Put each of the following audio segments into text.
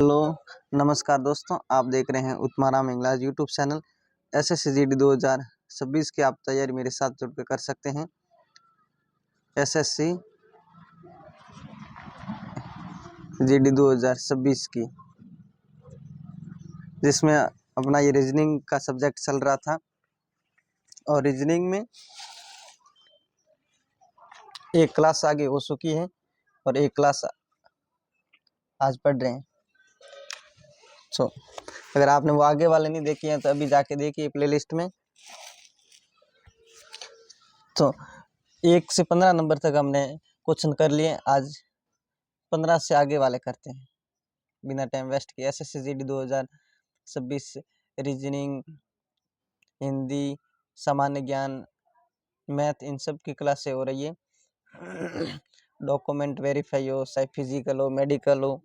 Hello नमस्कार दोस्तों, आप देख रहे हैं उत्तमाराम इंग्लिश यूट्यूब चैनल। SSCGD 2026 की आप तैयारी मेरे साथ जुड़कर कर सकते हैं। SSCGD 2026 की, जिसमें अपना ये रीजनिंग का सब्जेक्ट चल रहा था और रीजनिंग में एक क्लास आगे हो चुकी है और एक क्लास आज पढ़ रहे हैं। अगर आपने वो आगे वाले नहीं देखी है तो अभी जाके देखिए प्लेलिस्ट में। तो 1 से 15 नंबर तक हमने क्वेश्चन कर लिए। आज 15 से आगे वाले करते हैं बिना टाइम वेस्ट किए। SSCGD 2026 रीजनिंग, हिंदी, सामान्य ज्ञान, मैथ, इन सब की क्लासें हो रही है। डॉक्यूमेंट वेरीफाई हो, चाहे फिजिकल हो, मेडिकल हो,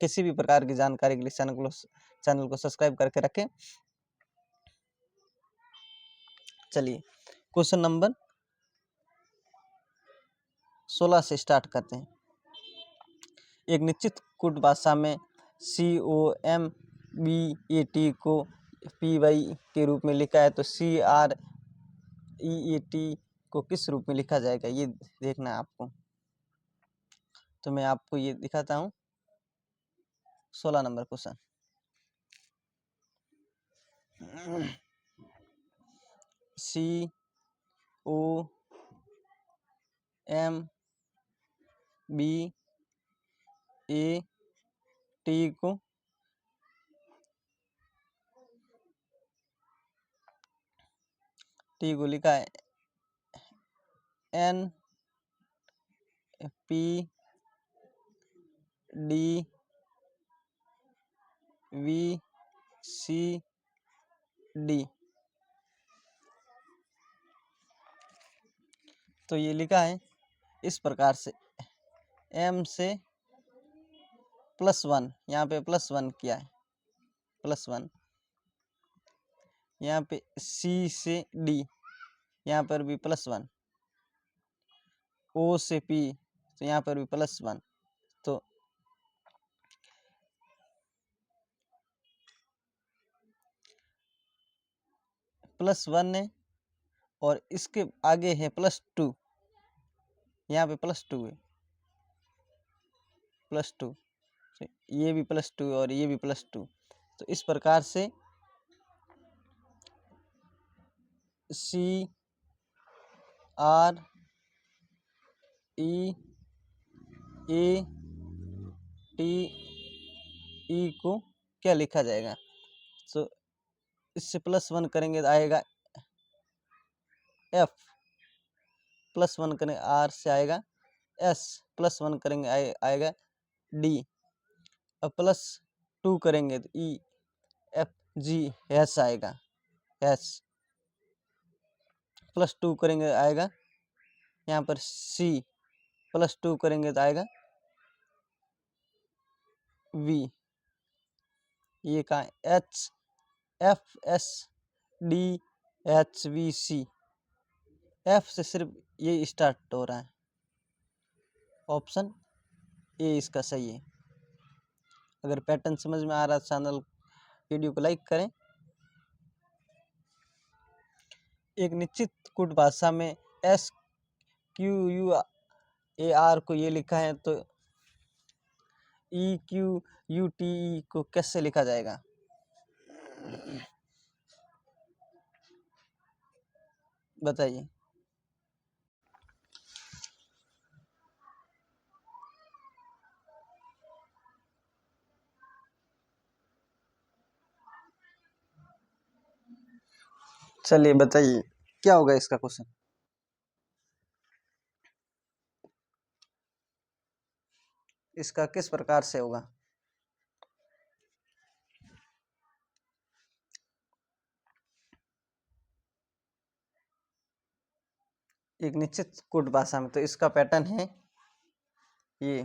किसी भी प्रकार की जानकारी के लिए चैनल को सब्सक्राइब करके रखें। चलिए क्वेश्चन नंबर 16 से स्टार्ट करते हैं। एक निश्चित कूट भाषा में COMBAT को PY के रूप में लिखा है तो CREAT को किस रूप में लिखा जाएगा, ये देखना है आपको। तो मैं आपको ये दिखाता हूँ 16 नंबर क्वेश्चन। COMBAT को लिखा है NPDVCD। तो ये लिखा है इस प्रकार से, M से +1, यहाँ पे +1 किया है, +1। यहाँ पे C से D, यहाँ पर भी +1। O से P, तो यहाँ पर भी +1। तो +1 है और इसके आगे है +2, यहाँ पे +2 है, +2। तो ये भी +2 और ये भी +2। तो इस प्रकार से CREATE को क्या लिखा जाएगा। तो इससे +1 करेंगे तो आएगा F, +1 करेंगे R से आएगा S, +1 करेंगे आएगा D, और +2 करेंगे तो E F G H आएगा, H। +2 करेंगे आएगा यहाँ पर C, +2 करेंगे तो आएगा V। ये कहाँ H F S D H V C, F से सिर्फ ये स्टार्ट हो रहा है। ऑप्शन ए इसका सही है। अगर पैटर्न समझ में आ रहा है चैनल वीडियो को लाइक करें। एक निश्चित कूट भाषा में SQUAR को ये लिखा है तो EQUTE को कैसे लिखा जाएगा। बताइए। चलिए बताइए क्या होगा इसका क्वेश्चन। इसका किस प्रकार से होगा। एक निश्चित कूट भाषा में, तो इसका पैटर्न है ये।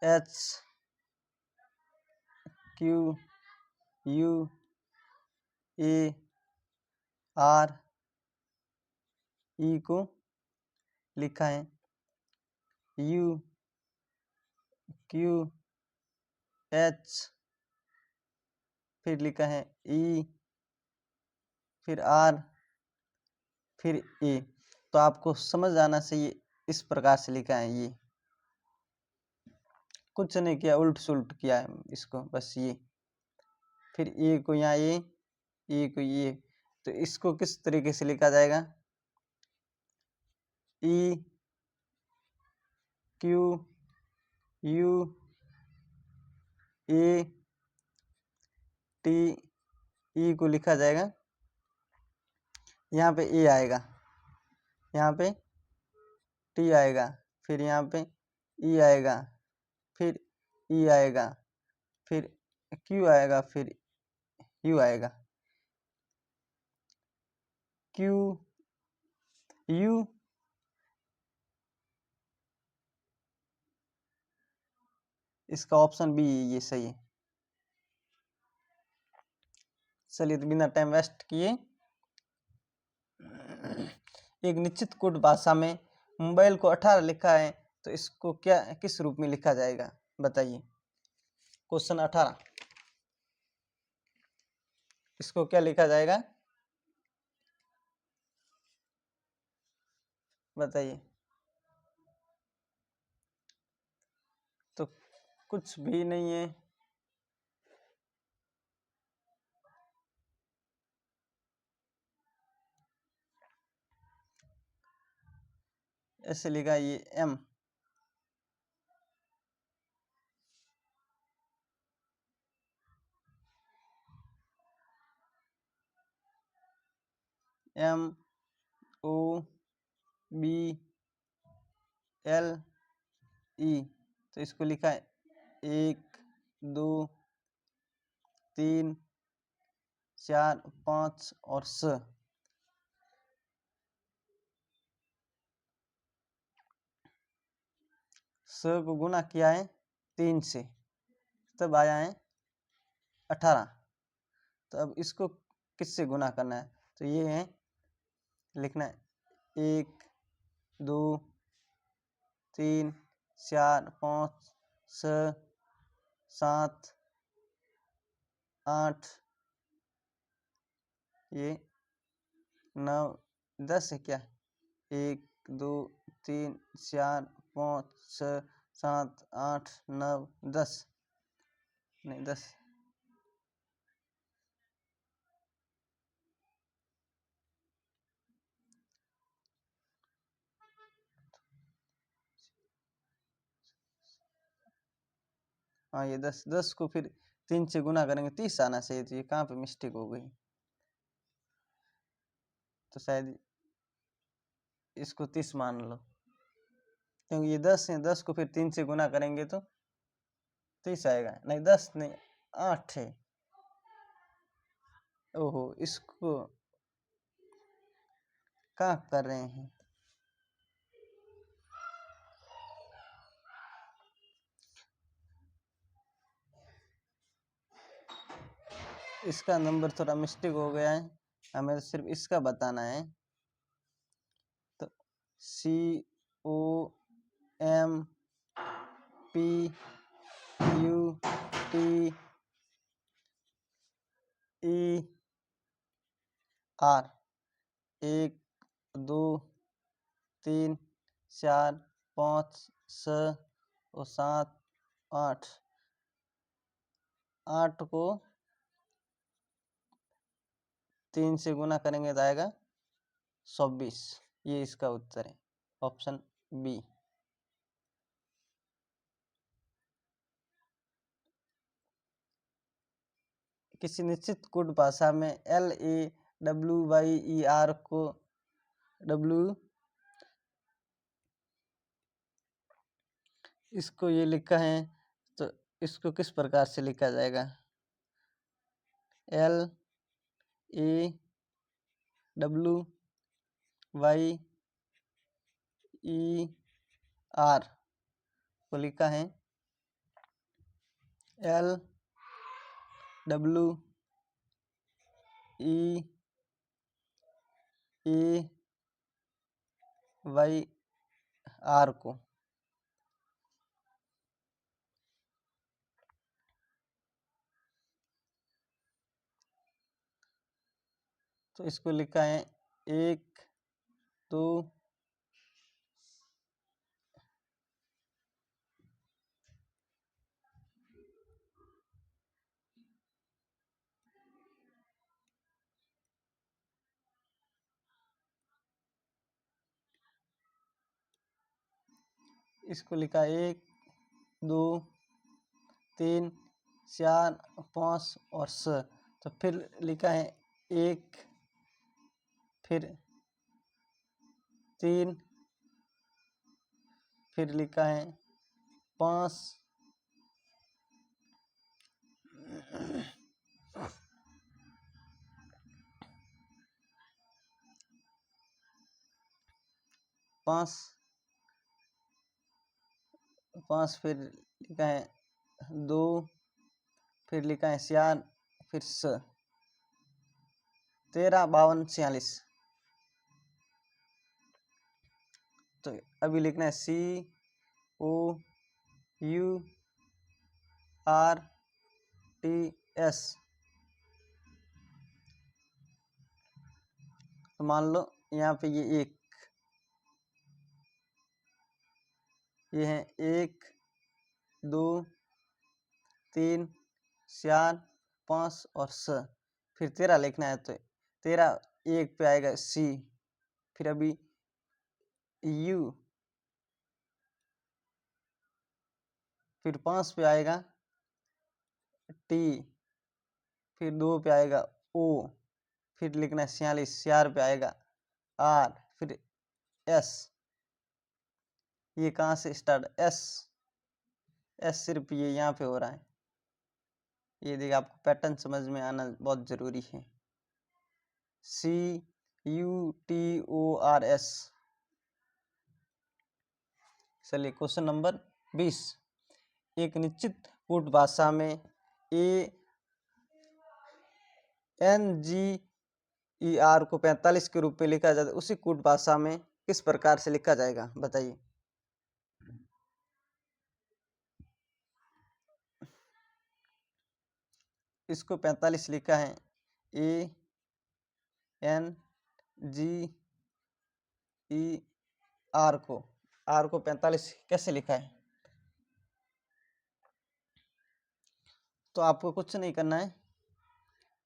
HQUARE को लिखा है U Q H, फिर लिखा है E, फिर R, फिर A। तो आपको समझ आना चाहिए इस प्रकार से लिखा है। ये कुछ नहीं किया, उल्ट सुल्ट किया है इसको, बस ये। फिर ए को यहाँ ए को ये, तो इसको किस तरीके से लिखा जाएगा? E Q U A T, E को लिखा जाएगा, यहाँ पे ए आएगा, यहाँ पे टी आएगा, फिर यहाँ पे ई आएगा, फिर ई आएगा, फिर क्यू आएगा, फिर यू आएगा। क्यू यू, इसका ऑप्शन बी ये सही है। चलिए, तो बिना टाइम वेस्ट किए एक निश्चित कोड भाषा में मोबाइल को 18 लिखा है, तो इसको क्या किस रूप में लिखा जाएगा बताइए? क्वेश्चन 18, इसको क्या लिखा जाएगा बताइए? तो कुछ भी नहीं है, ऐसे लिखा ये M, MOBLE, तो इसको लिखा है 1 2 3 4 5 और स। को गुना किया है 3 से, तब आया है 18। तो अब इसको किससे गुना करना है? तो ये है, लिखना है 1 2 3 4 5 6 7 8, ये 9 10 है क्या? 1 2 3 4 5 6 7 8 9 10, नहीं 10, हाँ ये 10। 10 को फिर 3 से गुना करेंगे 30 आना चाहिए, तो ये कहाँ पे मिस्टेक हो गई? तो शायद इसको 30 मान लो, क्योंकि ये 10 है, 10 को फिर 3 से गुना करेंगे तो 30 आएगा। नहीं 10 नहीं, 8 है। ओहो, इसको क्या कर रहे हैं? इसका नंबर थोड़ा मिस्टेक हो गया है, हमें सिर्फ इसका बताना है। तो COMPUTER 1 2 3 4 5 6 और 7 8, 8 को 3 से गुना करेंगे तो आएगा 26। ये इसका उत्तर है, ऑप्शन बी। किसी निश्चित कोड भाषा में LAWYER को W, इसको ये लिखा है, तो इसको किस प्रकार से लिखा जाएगा? LAWYER को लिखा है LWEAY, आर को, तो इसको लिखा है 1 2 इसको लिखा 1 2 3 4 5 और 6, तो फिर लिखा है 1 फिर 3 फिर लिखा है 5 5 5 फिर लिखा है 2 फिर लिखा है 4 फिर 6 13 52 46, तो अभी लिखना है COURTS, तो मान लो यहाँ पे ये है 1 2 3 4 5 और 6, फिर 13 लिखना है, तो 13 1 पे आएगा C, फिर अभी U, फिर 5 पे आएगा T, फिर 2 पे आएगा O, फिर लिखना है 46, 4 पे आएगा R, फिर S, ये कहाँ से स्टार्ट S सिर्फ ये यहाँ पे हो रहा है, ये देखिए आपको पैटर्न समझ में आना बहुत जरूरी है। CUTORS। चलिए क्वेश्चन नंबर 20, एक निश्चित कूट भाषा में ANGER को 45 के रूप में लिखा जाता है, उसी कूट भाषा में किस प्रकार से लिखा जाएगा, बताइए। इसको 45 लिखा है, ANGER को R को 45 कैसे लिखा है, तो आपको कुछ नहीं करना है,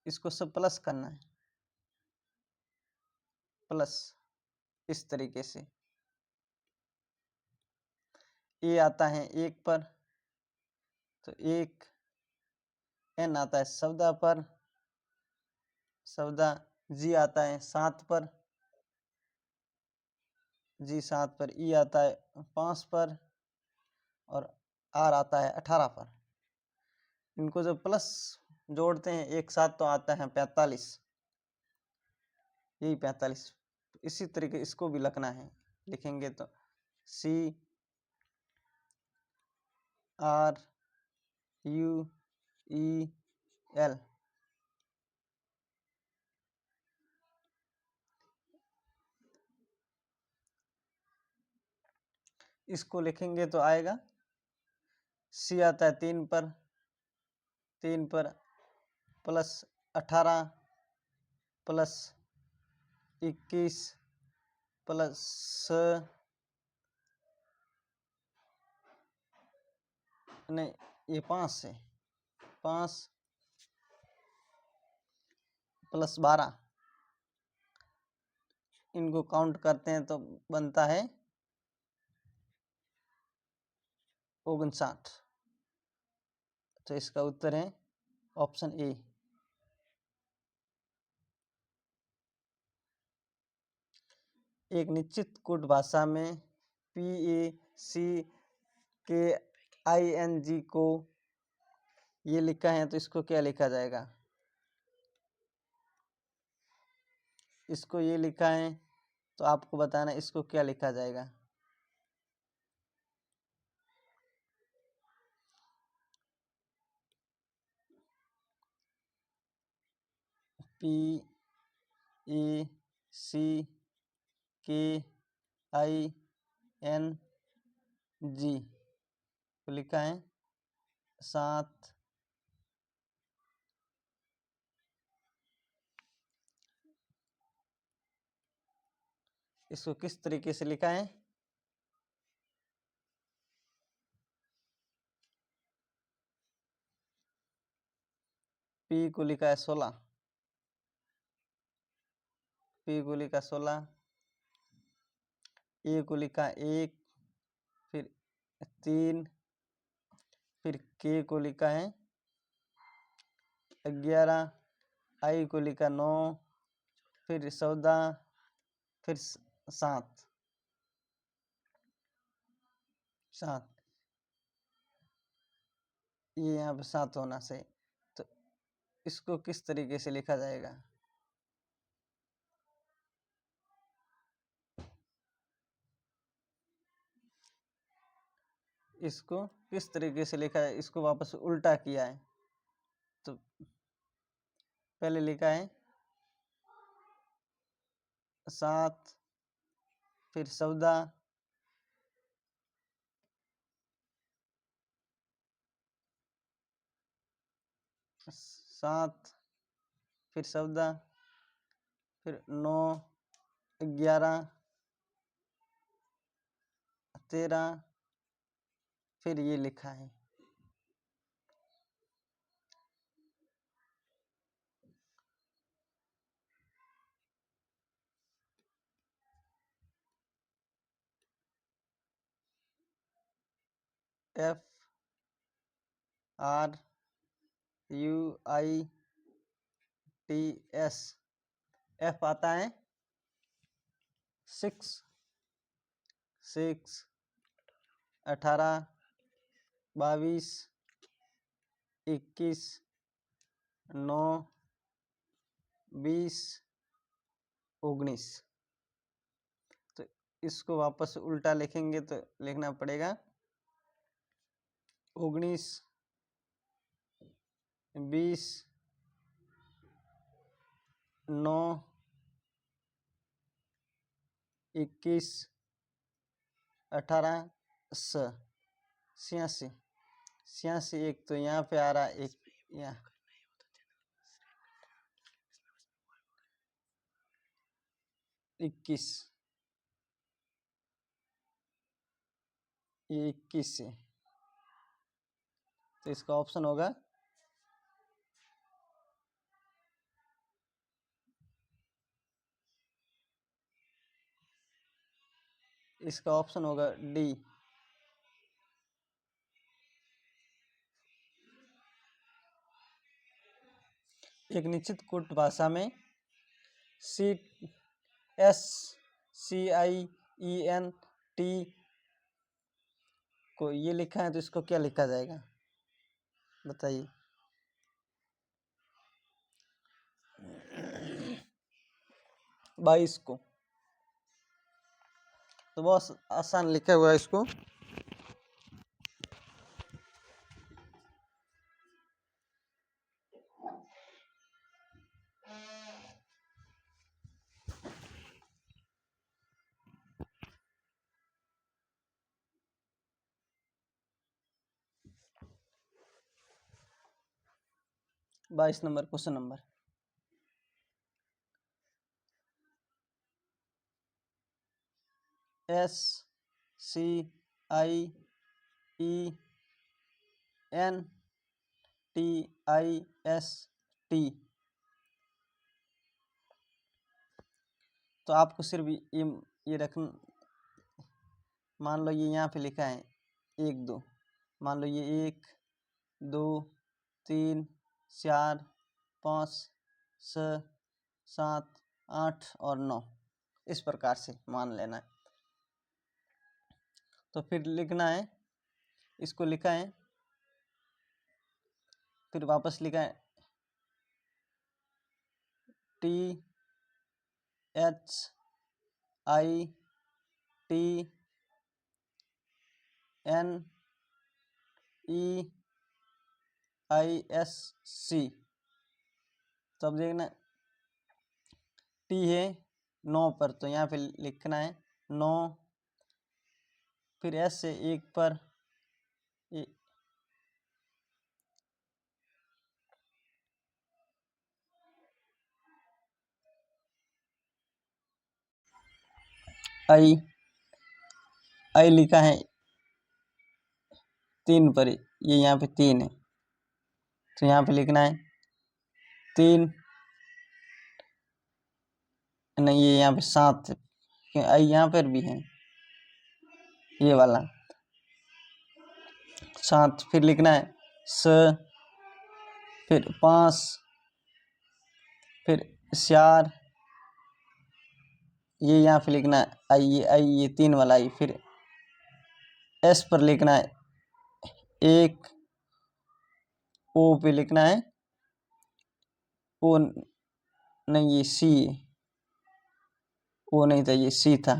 इसको सब प्लस करना है, प्लस इस तरीके से। ए आता है 1 पर, तो 1, N आता है शब्दा पर, शब्दा, G आता है 7 पर, G 7 पर, E आता है 5 पर, और R आता है 18 पर। इनको जब प्लस जोड़ते हैं एक साथ तो आता है 45, यही 45। इसी तरीके इसको भी लिखना है, लिखेंगे तो CRUEL, इसको लिखेंगे तो आएगा C आता है 3 पर, प्लस 18 प्लस 21 प्लस नहीं, ये 5 से 5 प्लस 12, इनको काउंट करते हैं तो बनता है 59, तो इसका उत्तर है ऑप्शन ए। एक निश्चित कूट भाषा में PACKING को ये लिखा है, तो इसको क्या लिखा जाएगा, इसको ये लिखा है, तो आपको बताना इसको क्या लिखा जाएगा। PACKING जी को लिखा है 7, इसको किस तरीके से लिखा है? पी को लिखा है 16, पी को लिखा 16, ए को लिखा 1, फिर 3, फिर के को लिखा है 11, आई को लिखा 9, फिर 14, फिर 7, ये यहाँ पे 7 होना सही। तो इसको किस तरीके से लिखा जाएगा? इसको किस तरीके से लिखा है? इसको वापस उल्टा किया है। तो पहले लिखा है 7, फिर 14, फिर 14, फिर 9, 11, 13, फिर ये लिखा है FRUITS। F आता है 6, 18, 22, 21, 9, 20, 19। तो इसको वापस उल्टा लिखेंगे तो लिखना पड़ेगा 19, 20, 9, 21, 18, 86। 86 एक तो यहाँ पे आ रहा, एक यहाँ 21, ये 21 है। तो इसका ऑप्शन होगा इसका ऑप्शन होगा डी। एक निश्चित कोट भाषा में CSCIENT को ये लिखा है, तो इसको क्या लिखा जाएगा बताइए? बाईस को तो बहुत आसान लिखा हुआ है इसको। बाईस नंबर क्वेश्चन नंबर SCIENTIST। तो आपको सिर्फ ये रखना, मान लो ये यहाँ पे लिखा है 1 2, मान लो ये 1 2 3 4 5 6 7 8 और 9, इस प्रकार से मान लेना है। तो फिर लिखना है, इसको लिखा है, फिर वापस लिखा है THINEISC। तो अब देखना टी है 9 पर, तो यहाँ पे लिखना है 9 फिर एस से एक पर आई आई लिखा है 3 पर, ये यहाँ पे 3 है तो यहाँ पे लिखना है 3, नहीं ये यहाँ पे 7 है, आई यहाँ पर भी है ये वाला 7, फिर लिखना है स, फिर 5, फिर 4, ये यहाँ पे लिखना है आई ये 3 वाला आई, फिर एस पर लिखना है 1, ओ पे लिखना है ओ, नहीं ये सी, ओ नहीं था ये सी था,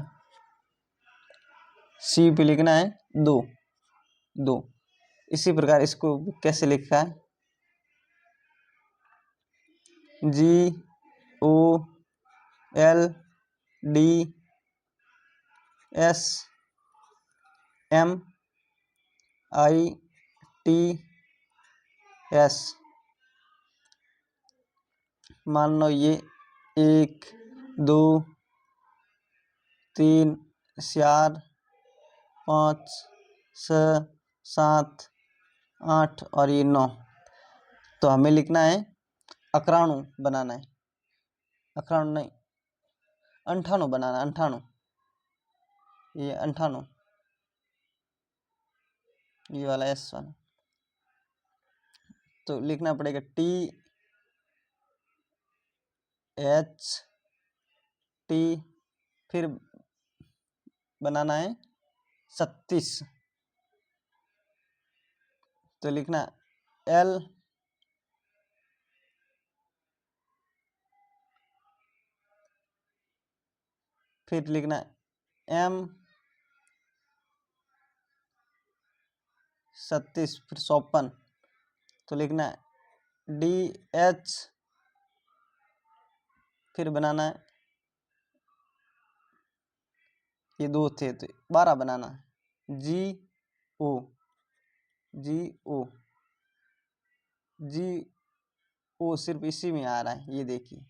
सी पे लिखना है 2। इसी प्रकार इसको कैसे लिखा है GOLDSMITS। मान लो ये 1 2 3 4 5 6 7 8 और ये 9, तो हमें लिखना है अकराणु बनाना है, अकराणु नहीं अंठाणु बनाना, अंठाणु, ये अंठाणु, ये वाला एस वाला, तो लिखना पड़ेगा THT, फिर बनाना है 36, तो लिखना L, फिर लिखना M 36, फिर 54, तो लिखना DH, फिर बनाना है ये 2 थे तो 12 बनाना है GO सिर्फ इसी में आ रहा है, ये देखिए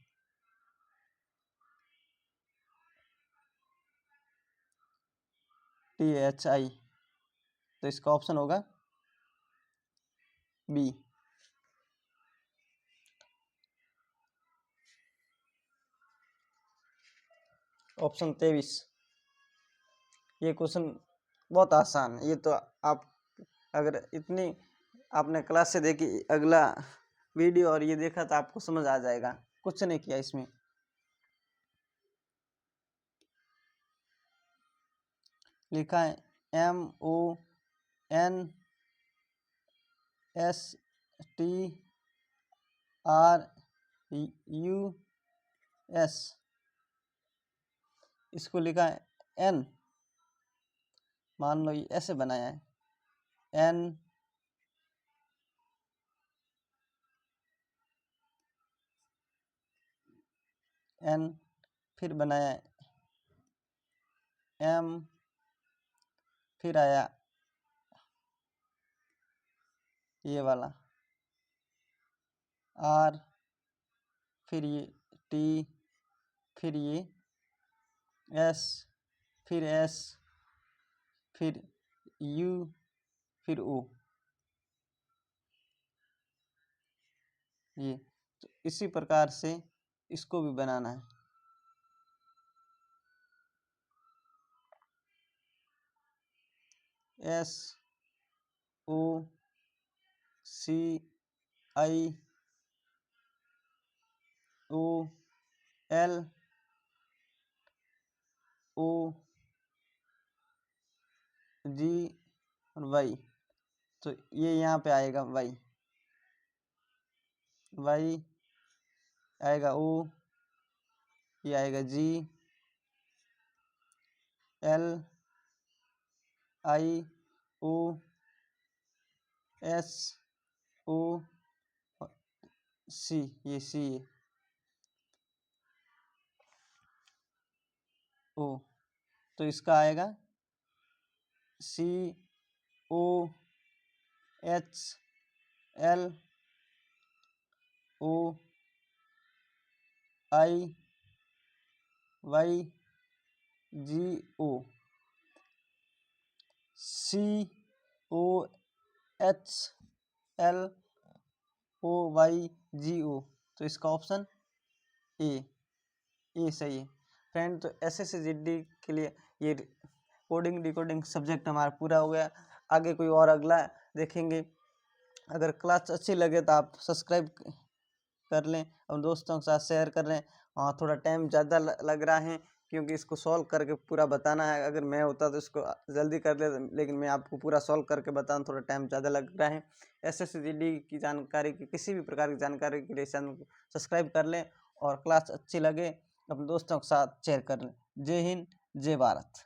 THI, तो इसका ऑप्शन होगा बी। ऑप्शन 23, ये क्वेश्चन बहुत आसान है, ये तो आप अगर इतनी आपने क्लास से देखी अगला वीडियो और ये देखा तो आपको समझ आ जाएगा, कुछ नहीं किया इसमें। लिखा है MONSTRUS, इसको लिखा है N, मान लो ये ऐसे बनाया है N, फिर बनाया है M, फिर आया ये वाला R, फिर ये T, फिर ये S, फिर S, फिर U, फिर O, ये तो इसी प्रकार से इसको भी बनाना है। SOCIOLOG और Y, तो ये यहाँ पे आएगा Y आएगा O, ये आएगा GLIOSOC, ये C है O, तो इसका आएगा COHLOYGO, तो इसका ऑप्शन ए सही है फ्रेंड। तो SSCGD के लिए ये कोडिंग डिकोडिंग सब्जेक्ट हमारा पूरा हो गया। आगे कोई और अगला देखेंगे। अगर क्लास अच्छी लगे तो आप सब्सक्राइब कर लें और दोस्तों के साथ शेयर कर लें। हाँ, थोड़ा टाइम ज़्यादा लग रहा है क्योंकि इसको सॉल्व करके पूरा बताना है। अगर मैं होता तो इसको जल्दी कर लेता, लेकिन मैं आपको पूरा सॉल्व करके बताऊँ, थोड़ा टाइम ज़्यादा लग रहा है। SSCGD की जानकारी की, किसी भी प्रकार की जानकारी के लिए चैनल को सब्सक्राइब कर लें और क्लास अच्छी लगे अपने दोस्तों के साथ शेयर कर लें। जय हिंद, जय भारत।